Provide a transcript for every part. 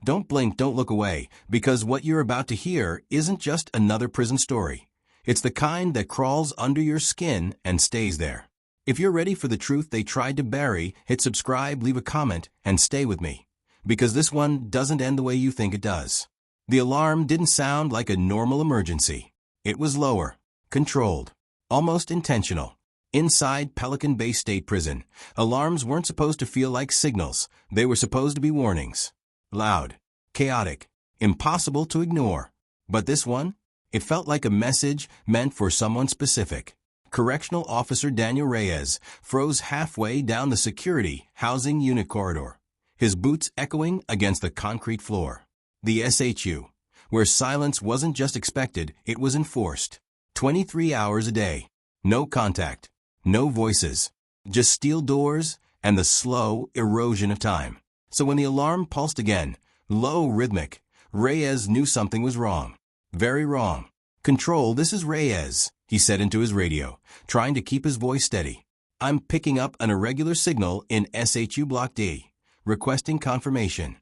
Don't blink, don't look away, because what you're about to hear isn't just another prison story. It's the kind that crawls under your skin and stays there. If you're ready for the truth they tried to bury, hit subscribe, leave a comment, and stay with me. Because this one doesn't end the way you think it does. The alarm didn't sound like a normal emergency. It was lower, controlled, almost intentional. Inside Pelican Bay State Prison, alarms weren't supposed to feel like signals. They were supposed to be warnings. Loud, chaotic, impossible to ignore. But this one? It felt like a message meant for someone specific. Correctional Officer Daniel Reyes froze halfway down the security housing unit corridor, his boots echoing against the concrete floor. The SHU, where silence wasn't just expected, it was enforced. 23 hours a day. No contact. No voices. Just steel doors and the slow erosion of time. So when the alarm pulsed again, low, rhythmic, Reyes knew something was wrong. Very wrong. "Control, this is Reyes," he said into his radio, trying to keep his voice steady. "I'm picking up an irregular signal in SHU Block D. Requesting confirmation."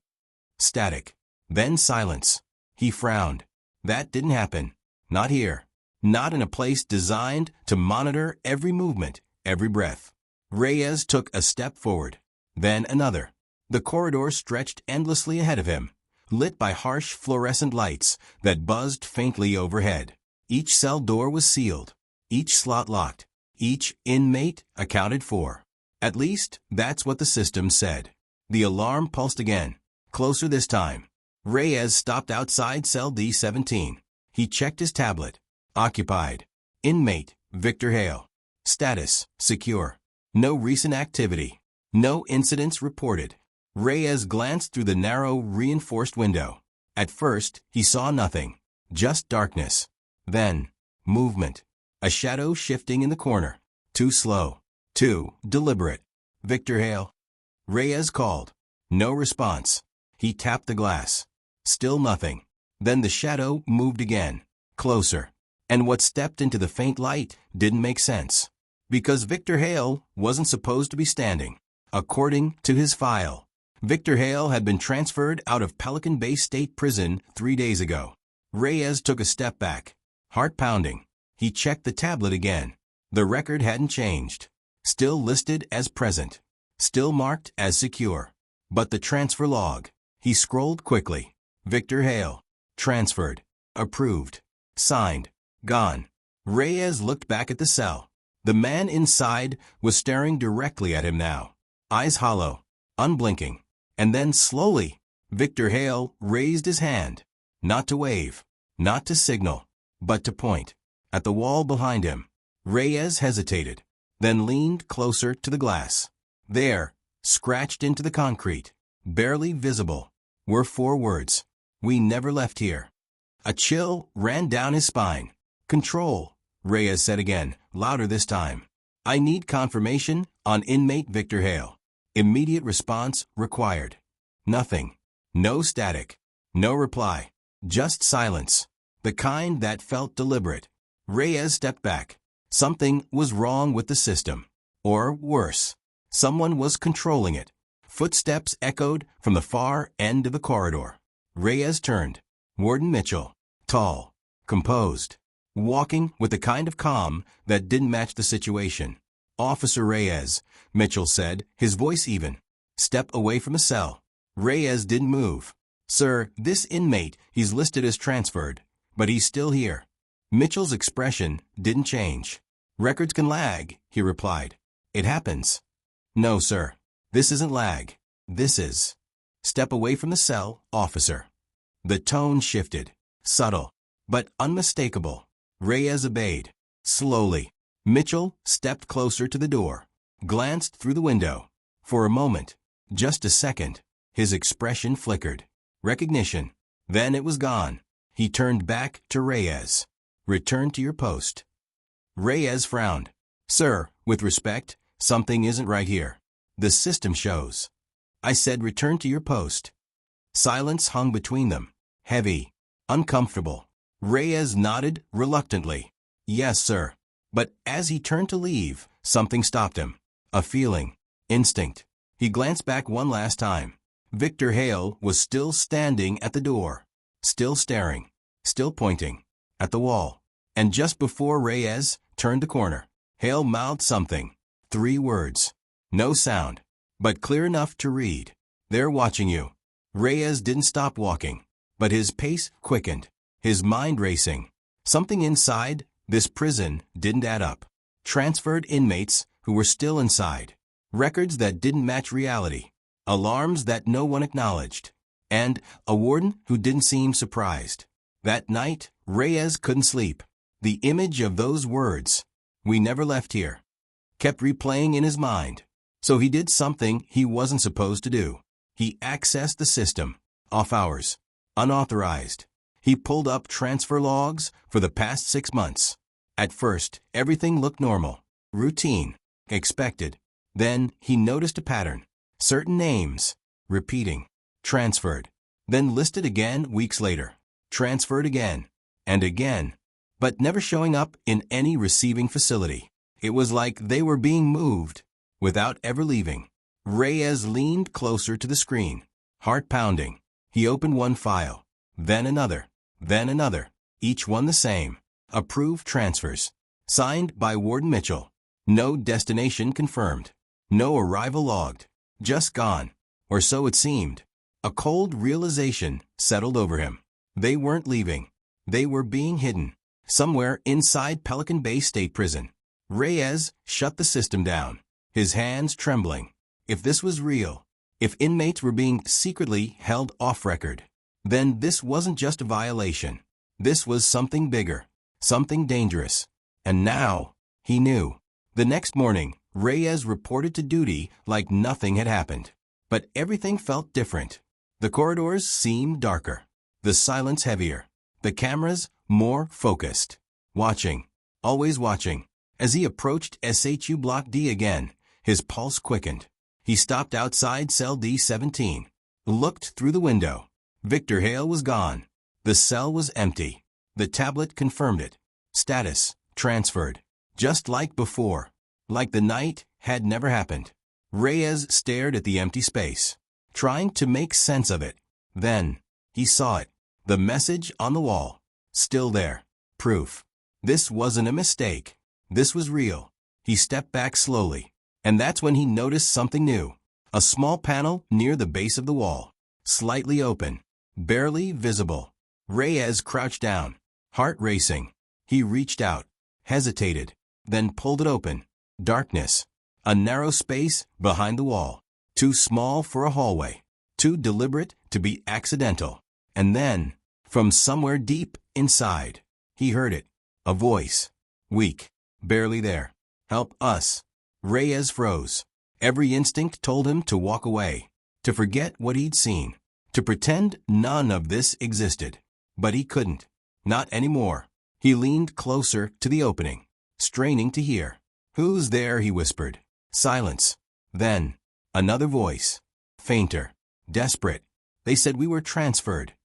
Static. Then silence. He frowned. That didn't happen. Not here. Not in a place designed to monitor every movement, every breath. Reyes took a step forward. Then another. The corridor stretched endlessly ahead of him, lit by harsh fluorescent lights that buzzed faintly overhead. Each cell door was sealed, each slot locked, each inmate accounted for. At least, that's what the system said. The alarm pulsed again, closer this time. Reyes stopped outside cell D17. He checked his tablet. Occupied. Inmate, Victor Hale. Status, secure. No recent activity. No incidents reported. Reyes glanced through the narrow, reinforced window. At first, he saw nothing. Just darkness. Then, movement. A shadow shifting in the corner. Too slow. Too deliberate. "Victor Hale?" Reyes called. No response. He tapped the glass. Still nothing. Then the shadow moved again. Closer. And what stepped into the faint light didn't make sense. Because Victor Hale wasn't supposed to be standing. According to his file, Victor Hale had been transferred out of Pelican Bay State Prison 3 days ago. Reyes took a step back. Heart pounding. He checked the tablet again. The record hadn't changed. Still listed as present. Still marked as secure. But the transfer log. He scrolled quickly. Victor Hale. Transferred. Approved. Signed. Gone. Reyes looked back at the cell. The man inside was staring directly at him now. Eyes hollow. Unblinking. And then slowly, Victor Hale raised his hand. Not to wave. Not to signal. But to point. At the wall behind him. Reyes hesitated. Then leaned closer to the glass. There, scratched into the concrete, barely visible, were 4 words. "We never left here." A chill ran down his spine. "Control," Reyes said again, louder this time. "I need confirmation on inmate Victor Hale. Immediate response required." Nothing. No static. No reply. Just silence. The kind that felt deliberate. Reyes stepped back. Something was wrong with the system. Or worse, someone was controlling it. Footsteps echoed from the far end of the corridor. Reyes turned. Warden Mitchell. Tall. Composed. Walking with the kind of calm that didn't match the situation. "Officer Reyes," Mitchell said, his voice even. "Step away from the cell." Reyes didn't move. "Sir, this inmate, he's listed as transferred, but he's still here." Mitchell's expression didn't change. "Records can lag," he replied. "It happens." "No, sir. This isn't lag. This is." "Step away from the cell, officer." The tone shifted. Subtle, but unmistakable. Reyes obeyed. Slowly. Mitchell stepped closer to the door. Glanced through the window. For a moment. Just a second. His expression flickered. Recognition. Then it was gone. He turned back to Reyes. "Return to your post." Reyes frowned. "Sir, with respect, something isn't right here. The system shows." "I said return to your post." Silence hung between them. Heavy. Uncomfortable. Reyes nodded reluctantly. "Yes, sir." But as he turned to leave, something stopped him. A feeling. Instinct. He glanced back one last time. Victor Hale was still standing at the door, still staring, still pointing at the wall. And just before Reyes turned the corner, Hale mouthed something. 3 words. No sound, but clear enough to read. "They're watching you." Reyes didn't stop walking, but his pace quickened, his mind racing. Something inside this prison didn't add up. Transferred inmates who were still inside. Records that didn't match reality. Alarms that no one acknowledged. And a warden who didn't seem surprised. That night, Reyes couldn't sleep. The image of those words, "We never left here," kept replaying in his mind. So he did something he wasn't supposed to do. He accessed the system, off hours, unauthorized. He pulled up transfer logs for the past 6 months. At first, everything looked normal, routine, expected. Then he noticed a pattern. Certain names, repeating, transferred, then listed again weeks later, transferred again, and again, but never showing up in any receiving facility. It was like they were being moved without ever leaving. Reyes leaned closer to the screen, heart pounding. He opened one file, then another, each one the same. Approved transfers, signed by Warden Mitchell. No destination confirmed, no arrival logged, just gone, or so it seemed. A cold realization settled over him. They weren't leaving. They were being hidden, somewhere inside Pelican Bay State Prison. Reyes shut the system down, his hands trembling. If this was real, if inmates were being secretly held off record, then this wasn't just a violation. This was something bigger, something dangerous. And now, he knew. The next morning, Reyes reported to duty like nothing had happened. But everything felt different. The corridors seemed darker, the silence heavier, the cameras more focused. Watching, always watching. As he approached SHU Block D again, his pulse quickened. He stopped outside cell D17, looked through the window. Victor Hale was gone. The cell was empty. The tablet confirmed it. Status, transferred. Just like before. Like the night had never happened. Reyes stared at the empty space, trying to make sense of it. Then, he saw it. The message on the wall. Still there. Proof. This wasn't a mistake. This was real. He stepped back slowly. And that's when he noticed something new. A small panel near the base of the wall. Slightly open. Barely visible. Reyes crouched down, heart racing. He reached out, hesitated, then pulled it open. Darkness. A narrow space behind the wall. Too small for a hallway. Too deliberate to be accidental. And then, from somewhere deep inside, he heard it. A voice. Weak. Barely there. "Help us." Reyes froze. Every instinct told him to walk away, to forget what he'd seen, to pretend none of this existed. But he couldn't. Not anymore. He leaned closer to the opening, straining to hear. "Who's there?" he whispered. Silence. Then, another voice. Fainter. Desperate. "They said we were transferred."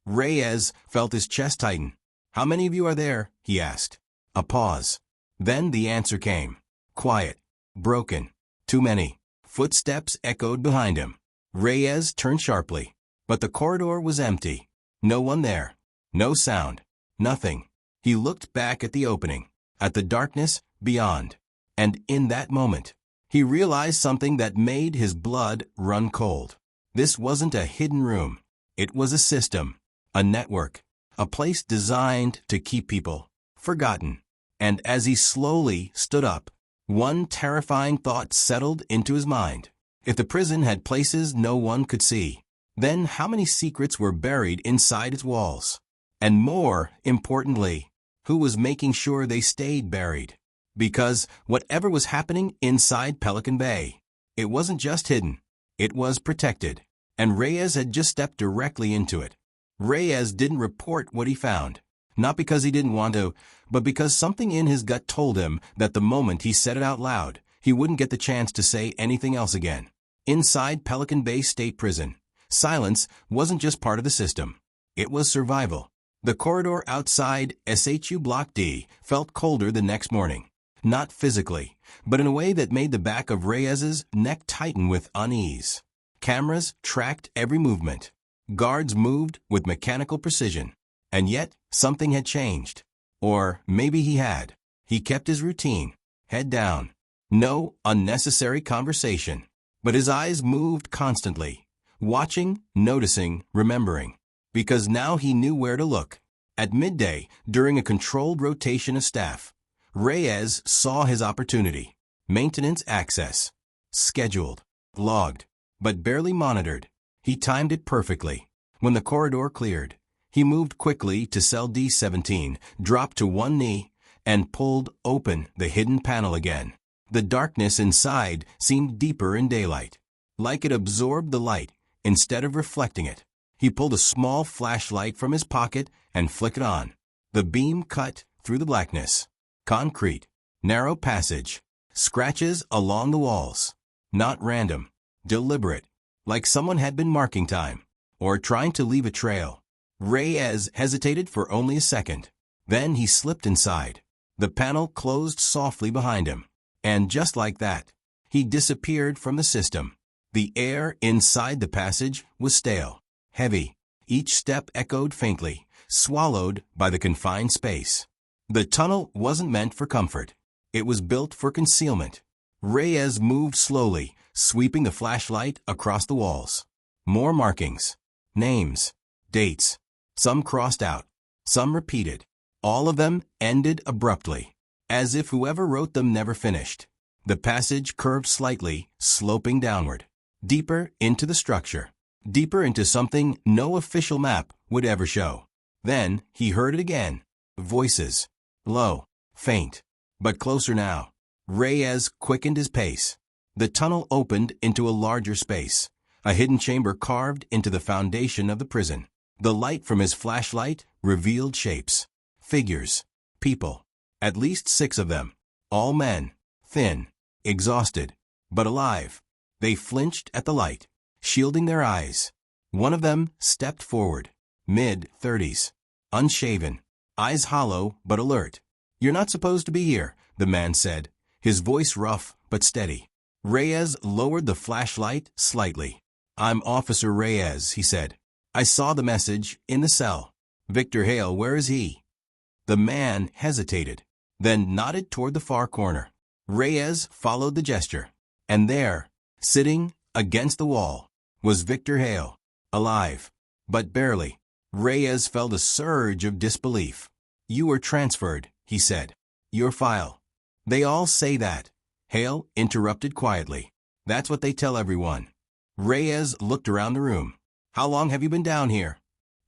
Reyes felt his chest tighten. "How many of you are there?" he asked. A pause. Then the answer came. Quiet. Broken. "Too many." Footsteps echoed behind him. Reyes turned sharply. But the corridor was empty. No one there. No sound. Nothing. He looked back at the opening, at the darkness beyond. And in that moment, he realized something that made his blood run cold. This wasn't a hidden room. It was a system, a network, a place designed to keep people forgotten. And as he slowly stood up, one terrifying thought settled into his mind. If the prison had places no one could see, then how many secrets were buried inside its walls? And more importantly, who was making sure they stayed buried? Because whatever was happening inside Pelican Bay, it wasn't just hidden, it was protected. And Reyes had just stepped directly into it. Reyes didn't report what he found. Not because he didn't want to, but because something in his gut told him that the moment he said it out loud, he wouldn't get the chance to say anything else again. Inside Pelican Bay State Prison, silence wasn't just part of the system. It was survival. The corridor outside SHU Block D felt colder the next morning. Not physically, but in a way that made the back of Reyes's neck tighten with unease. Cameras tracked every movement. Guards moved with mechanical precision. And yet, something had changed. Or maybe he had. He kept his routine. Head down. No unnecessary conversation. But his eyes moved constantly. Watching, noticing, remembering. Because now he knew where to look. At midday, during a controlled rotation of staff, Reyes saw his opportunity. Maintenance access. Scheduled. Logged. But barely monitored. He timed it perfectly. When the corridor cleared, he moved quickly to cell D17, dropped to one knee, and pulled open the hidden panel again. The darkness inside seemed deeper in daylight. Like it absorbed the light instead of reflecting it. He pulled a small flashlight from his pocket and flicked it on. The beam cut through the blackness. Concrete. Narrow passage. Scratches along the walls. Not random. Deliberate. Like someone had been marking time. Or trying to leave a trail. Reyes hesitated for only a second. Then he slipped inside. The panel closed softly behind him. And just like that, he disappeared from the system. The air inside the passage was stale. Heavy. Each step echoed faintly, swallowed by the confined space. The tunnel wasn't meant for comfort. It was built for concealment. Reyes moved slowly, sweeping the flashlight across the walls. More markings. Names. Dates. Some crossed out. Some repeated. All of them ended abruptly, as if whoever wrote them never finished. The passage curved slightly, sloping downward. Deeper into the structure. Deeper into something no official map would ever show. Then he heard it again. Voices. Low. Faint. But closer now. Reyes quickened his pace. The tunnel opened into a larger space. A hidden chamber carved into the foundation of the prison. The light from his flashlight revealed shapes. Figures. People. At least 6 of them. All men. Thin. Exhausted. But alive. They flinched at the light, shielding their eyes. One of them stepped forward. Mid-30s. Unshaven. Eyes hollow but alert. "You're not supposed to be here," the man said, his voice rough but steady. Reyes lowered the flashlight slightly. "I'm Officer Reyes," he said. "I saw the message in the cell. Victor Hale, where is he?" The man hesitated, then nodded toward the far corner. Reyes followed the gesture. And there, sitting against the wall, was Victor Hale, alive, but barely. Reyes felt a surge of disbelief. "You were transferred," he said. "Your file." "They all say that," Hale interrupted quietly. "That's what they tell everyone." Reyes looked around the room. "How long have you been down here?"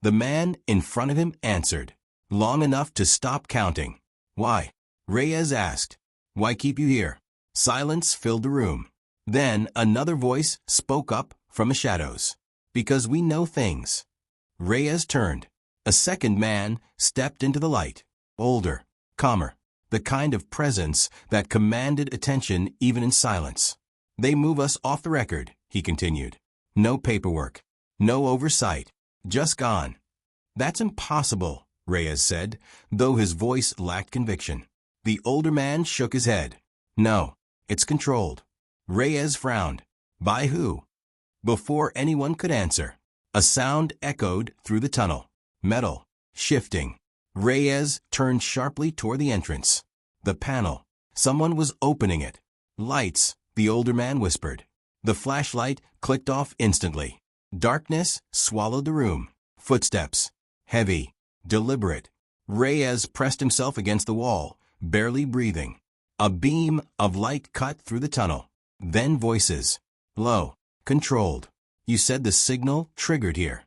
The man in front of him answered. "Long enough to stop counting." "Why?" Reyes asked. "Why keep you here?" Silence filled the room. Then another voice spoke up from the shadows. "Because we know things." Reyes turned. A second man stepped into the light. Older, calmer, the kind of presence that commanded attention even in silence. "They move us off the record," he continued. "No paperwork. No oversight. Just gone." "That's impossible," Reyes said, though his voice lacked conviction. The older man shook his head. "No, it's controlled." Reyes frowned. "By who?" Before anyone could answer, a sound echoed through the tunnel. Metal. Shifting. Reyes turned sharply toward the entrance. The panel. Someone was opening it. "Lights," the older man whispered. The flashlight clicked off instantly. Darkness swallowed the room. Footsteps. Heavy. Deliberate. Reyes pressed himself against the wall, barely breathing. A beam of light cut through the tunnel. Then voices. Low. Controlled. "You said the signal triggered here."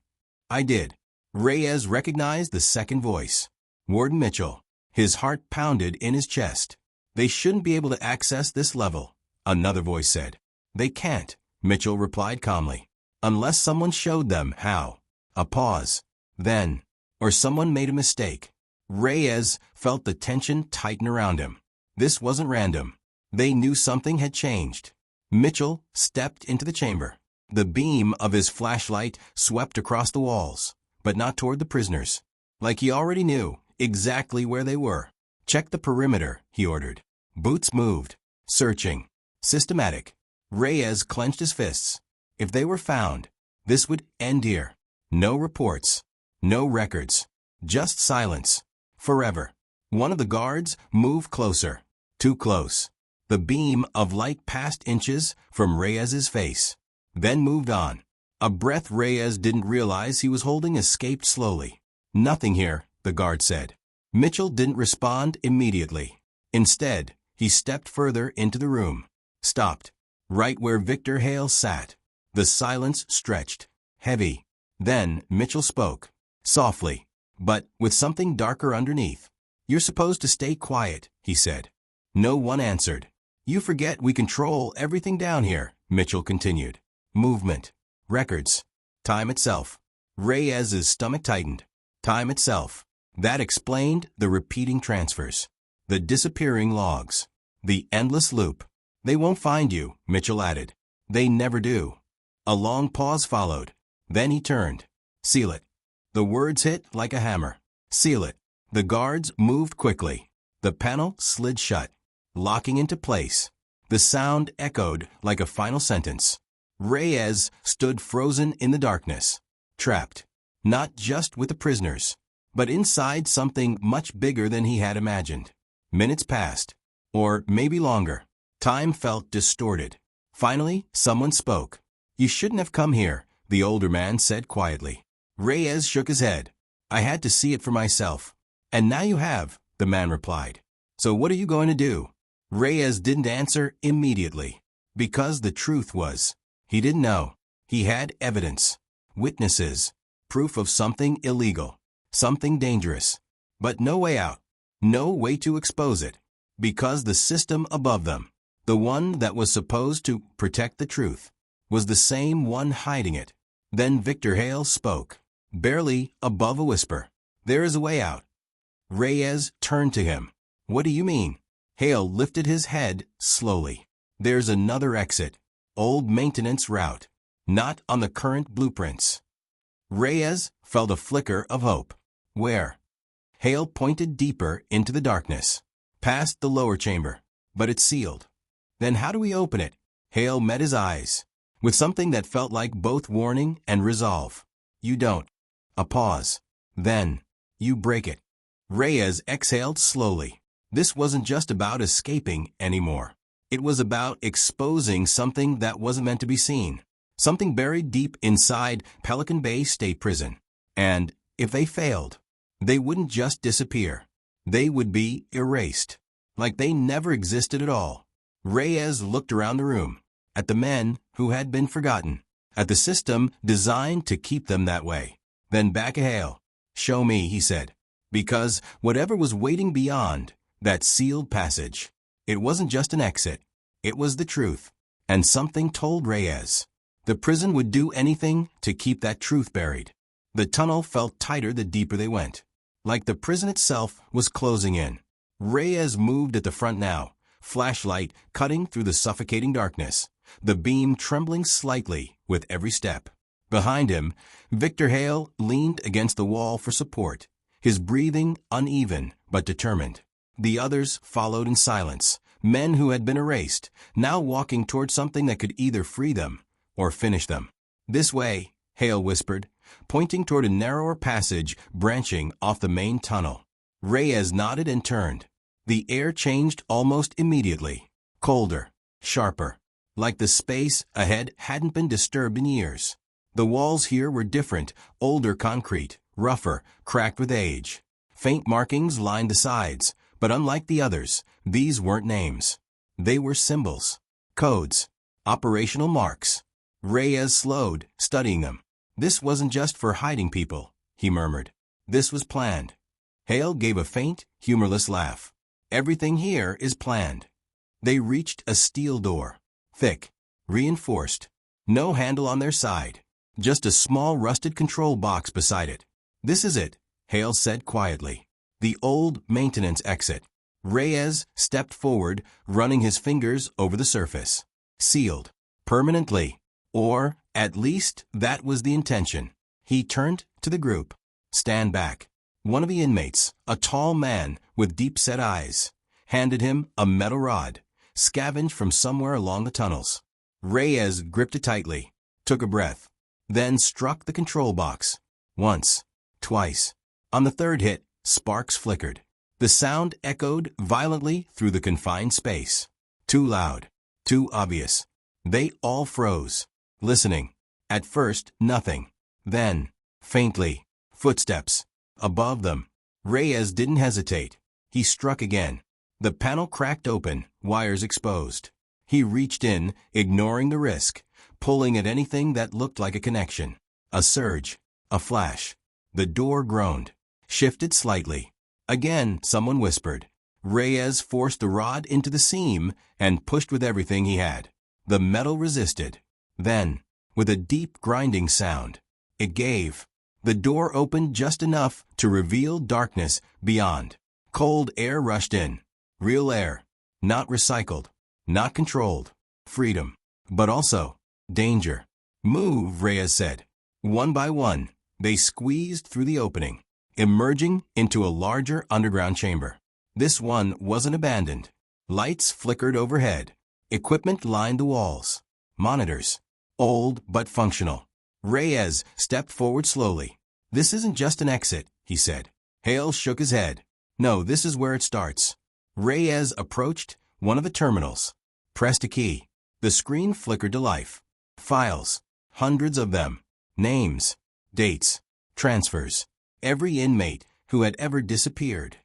"I did." Reyes recognized the second voice. Warden Mitchell. His heart pounded in his chest. "They shouldn't be able to access this level," another voice said. "They can't," Mitchell replied calmly. "Unless someone showed them how." A pause. Then. Or someone made a mistake. Reyes felt the tension tighten around him. This wasn't random. They knew something had changed. Mitchell stepped into the chamber. The beam of his flashlight swept across the walls, but not toward the prisoners. Like he already knew exactly where they were. "Check the perimeter," he ordered. Boots moved. Searching. Systematic. Reyes clenched his fists. If they were found, this would end here. No reports. No records. Just silence. Forever. One of the guards moved closer. Too close. The beam of light passed inches from Reyes's face. Then moved on. A breath Reyes didn't realize he was holding escaped slowly. Nothing here, the guard said. Mitchell didn't respond immediately. Instead, he stepped further into the room. Stopped. Right where Victor Hale sat. The silence stretched. Heavy. Then Mitchell spoke. Softly. But with something darker underneath. You're supposed to stay quiet, he said. No one answered. You forget we control everything down here, Mitchell continued. Movement. Records. Time itself. Reyes's stomach tightened. Time itself. That explained the repeating transfers. The disappearing logs. The endless loop. They won't find you, Mitchell added. They never do. A long pause followed. Then he turned. Seal it. The words hit like a hammer. Seal it. The guards moved quickly. The panel slid shut, locking into place. The sound echoed like a final sentence. Reyes stood frozen in the darkness. Trapped. Not just with the prisoners, but inside something much bigger than he had imagined. Minutes passed. Or maybe longer. Time felt distorted. Finally, someone spoke. You shouldn't have come here, the older man said quietly. Reyes shook his head. I had to see it for myself. And now you have, the man replied. So what are you going to do? Reyes didn't answer immediately. Because the truth was, he didn't know. He had evidence. Witnesses. Proof of something illegal. Something dangerous. But no way out. No way to expose it. Because the system above them, the one that was supposed to protect the truth, was the same one hiding it. Then Victor Hale spoke. Barely above a whisper. There is a way out. Reyes turned to him. What do you mean? Hale lifted his head slowly. There's another exit. Old maintenance route. Not on the current blueprints. Reyes felt a flicker of hope. Where? Hale pointed deeper into the darkness. Past the lower chamber. But it's sealed. Then how do we open it? Hale met his eyes. With something that felt like both warning and resolve. You don't. A pause. Then, you break it. Reyes exhaled slowly. This wasn't just about escaping anymore. It was about exposing something that wasn't meant to be seen. Something buried deep inside Pelican Bay State Prison. And, if they failed, they wouldn't just disappear. They would be erased. Like they never existed at all. Reyes looked around the room. At the men who had been forgotten. At the system designed to keep them that way. Then back at Hale. Show me, he said. Because whatever was waiting beyond that sealed passage, it wasn't just an exit. It was the truth. And something told Reyes. The prison would do anything to keep that truth buried. The tunnel felt tighter the deeper they went. Like the prison itself was closing in. Reyes moved at the front now, flashlight cutting through the suffocating darkness, the beam trembling slightly with every step. Behind him, Victor Hale leaned against the wall for support, his breathing uneven but determined. The others followed in silence, men who had been erased, now walking toward something that could either free them or finish them. This way, Hale whispered, pointing toward a narrower passage branching off the main tunnel. Reyes nodded and turned. The air changed almost immediately, colder, sharper, like the space ahead hadn't been disturbed in years. The walls here were different, older concrete, rougher, cracked with age. Faint markings lined the sides, but unlike the others, these weren't names. They were symbols, codes, operational marks. Reyes slowed, studying them. This wasn't just for hiding people, he murmured. This was planned. Hale gave a faint, humorless laugh. Everything here is planned. They reached a steel door. Thick, reinforced. No handle on their side. Just a small rusted control box beside it. This is it, Hale said quietly. The old maintenance exit. Reyes stepped forward, running his fingers over the surface. Sealed. Permanently. Or, at least, that was the intention. He turned to the group. Stand back. One of the inmates, a tall man with deep-set eyes, handed him a metal rod, scavenged from somewhere along the tunnels. Reyes gripped it tightly. took a breath, then struck the control box. Once, twice. On the third hit, sparks flickered. The sound echoed violently through the confined space. Too loud. Too obvious. They all froze, listening. At first, nothing. Then, faintly, footsteps. Above them. Reyes didn't hesitate. He struck again. The panel cracked open, wires exposed. He reached in, ignoring the risk, pulling at anything that looked like a connection. A surge. A flash. The door groaned. Shifted slightly. Again, someone whispered. Reyes forced the rod into the seam and pushed with everything he had. The metal resisted. Then, with a deep grinding sound, it gave. The door opened just enough to reveal darkness beyond. Cold air rushed in. Real air. Not recycled. Not controlled. Freedom. But also, danger. Move, Reyes said. One by one, they squeezed through the opening, emerging into a larger underground chamber. This one wasn't abandoned. Lights flickered overhead. Equipment lined the walls. Monitors. Old but functional. Reyes stepped forward slowly. This isn't just an exit, he said. Hale shook his head. No, this is where it starts. Reyes approached one of the terminals. Pressed a key. The screen flickered to life. Files. Hundreds of them. Names. Dates. Transfers. Every inmate who had ever disappeared.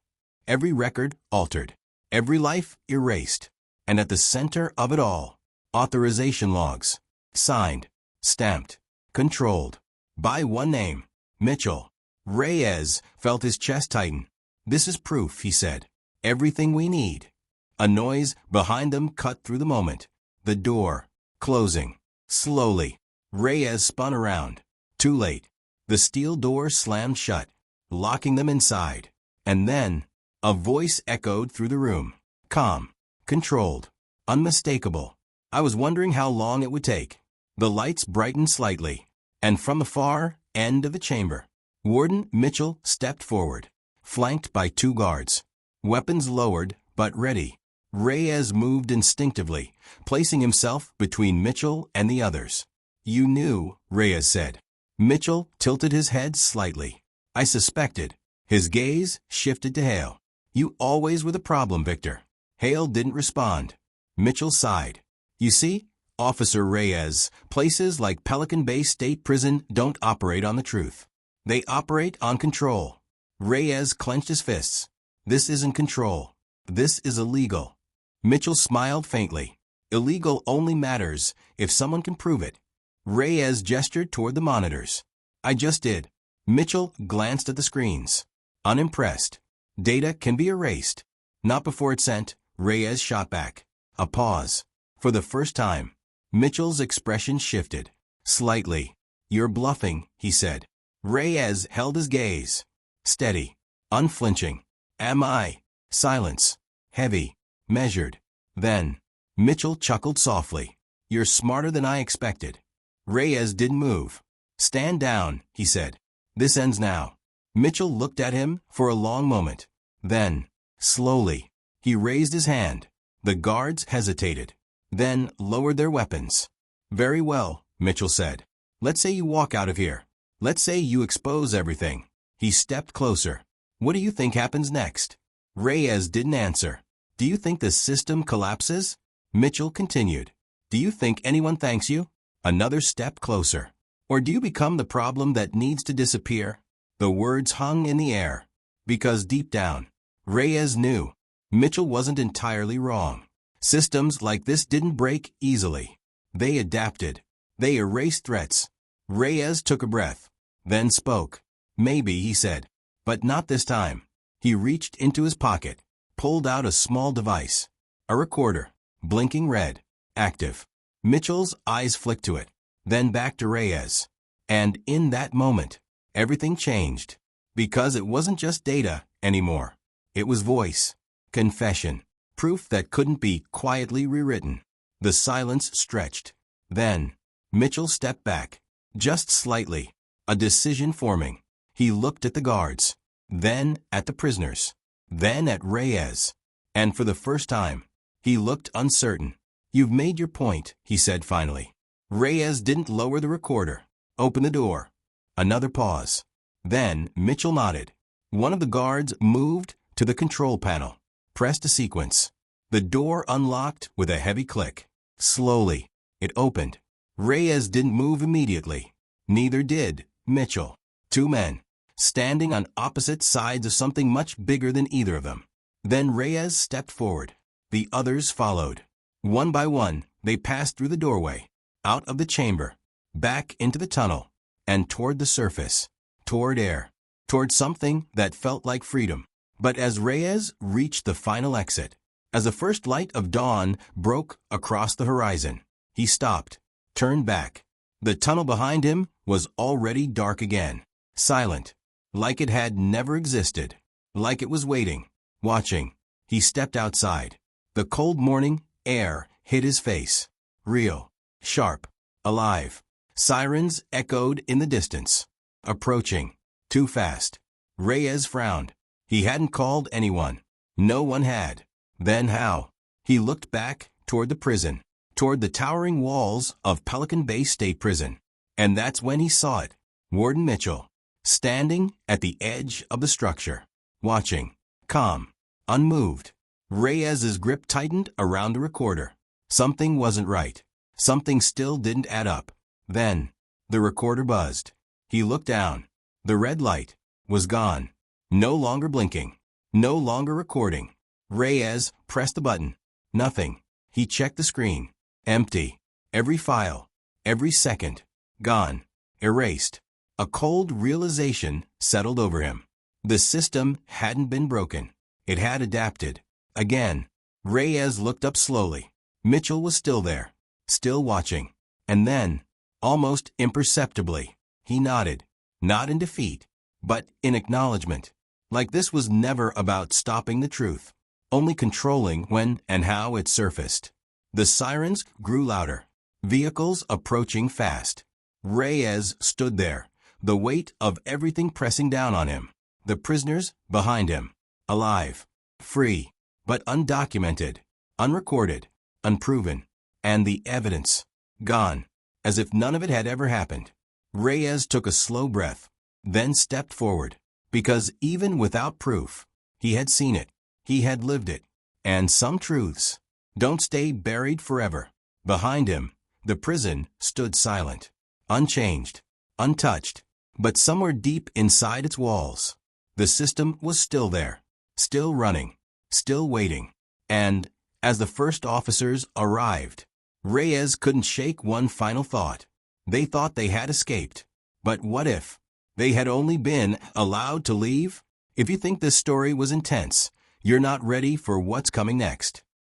Every record altered. Every life erased. And at the center of it all, authorization logs. Signed. Stamped. Controlled. By one name. Mitchell. Reyes felt his chest tighten. This is proof, he said. Everything we need. A noise behind them cut through the moment. The door. Closing. Slowly. Reyes spun around. Too late. The steel door slammed shut, locking them inside. And then, a voice echoed through the room. Calm. Controlled. Unmistakable. I was wondering how long it would take. The lights brightened slightly. And from the far end of the chamber, Warden Mitchell stepped forward, flanked by two guards. Weapons lowered, but ready. Reyes moved instinctively, placing himself between Mitchell and the others. You knew, Reyes said. Mitchell tilted his head slightly. I suspected. His gaze shifted to Hale. You always were the problem, Victor. Hale didn't respond. Mitchell sighed. You see, Officer Reyes, places like Pelican Bay State Prison don't operate on the truth. They operate on control. Reyes clenched his fists. This isn't control. This is illegal. Mitchell smiled faintly. Illegal only matters if someone can prove it. Reyes gestured toward the monitors. I just did. Mitchell glanced at the screens. Unimpressed. Data can be erased. Not before it's sent, Reyes shot back. A pause. For the first time, Mitchell's expression shifted. Slightly. You're bluffing, he said. Reyes held his gaze. Steady. Unflinching. Am I? Silence. Heavy. Measured. Then, Mitchell chuckled softly. You're smarter than I expected. Reyes didn't move. Stand down, he said. This ends now. Mitchell looked at him for a long moment. Then, slowly, he raised his hand. The guards hesitated, then lowered their weapons. Very well, Mitchell said. Let's say you walk out of here. Let's say you expose everything. He stepped closer. What do you think happens next? Reyes didn't answer. Do you think the system collapses? Mitchell continued. Do you think anyone thanks you? Another step closer. Or do you become the problem that needs to disappear? The words hung in the air. Because deep down, Reyes knew Mitchell wasn't entirely wrong. Systems like this didn't break easily. They adapted. They erased threats. Reyes took a breath, then spoke. Maybe, he said. But not this time. He reached into his pocket, pulled out a small device. A recorder, blinking red, active. Mitchell's eyes flicked to it, then back to Reyes. And in that moment, everything changed. Because it wasn't just data anymore. It was voice, confession, proof that couldn't be quietly rewritten. The silence stretched. Then, Mitchell stepped back, just slightly, a decision forming. He looked at the guards, then at the prisoners, then at Reyes. And for the first time, he looked uncertain. You've made your point, he said finally. Reyes didn't lower the recorder. Open the door. Another pause. Then Mitchell nodded. One of the guards moved to the control panel, pressed a sequence. The door unlocked with a heavy click. Slowly, it opened. Reyes didn't move immediately. Neither did Mitchell. Two men, standing on opposite sides of something much bigger than either of them. Then Reyes stepped forward. The others followed. One by one, they passed through the doorway, out of the chamber, back into the tunnel, and toward the surface, toward air, toward something that felt like freedom. But as Reyes reached the final exit, as the first light of dawn broke across the horizon, he stopped, turned back. The tunnel behind him was already dark again, silent, like it had never existed, like it was waiting, watching. He stepped outside. The cold morning air hit his face. Real, sharp, alive. Sirens echoed in the distance. Approaching. Too fast. Reyes frowned. He hadn't called anyone. No one had. Then how? He looked back toward the prison, toward the towering walls of Pelican Bay State Prison. And that's when he saw it. Warden Mitchell, standing at the edge of the structure, watching, calm, unmoved. Reyes's grip tightened around the recorder. Something wasn't right. Something still didn't add up. Then, the recorder buzzed. He looked down. The red light was gone. No longer blinking. No longer recording. Reyes pressed the button. Nothing. He checked the screen. Empty. Every file. Every second. Gone. Erased. A cold realization settled over him. The system hadn't been broken. It had adapted. Again. Reyes looked up slowly. Mitchell was still there. Still watching. And then, almost imperceptibly, he nodded. Not in defeat, but in acknowledgement. Like this was never about stopping the truth, only controlling when and how it surfaced. The sirens grew louder. Vehicles approaching fast. Reyes stood there, the weight of everything pressing down on him. The prisoners behind him. Alive. Free. But undocumented. Unrecorded. Unproven. And the evidence. Gone. As if none of it had ever happened. Reyes took a slow breath, then stepped forward. Because even without proof, he had seen it. He had lived it. And some truths don't stay buried forever. Behind him, the prison stood silent, unchanged, untouched. But somewhere deep inside its walls, the system was still there, still running, still waiting. And, as the first officers arrived, Reyes couldn't shake one final thought. They thought they had escaped. But what if they had only been allowed to leave? If you think this story was intense, you're not ready for what's coming next.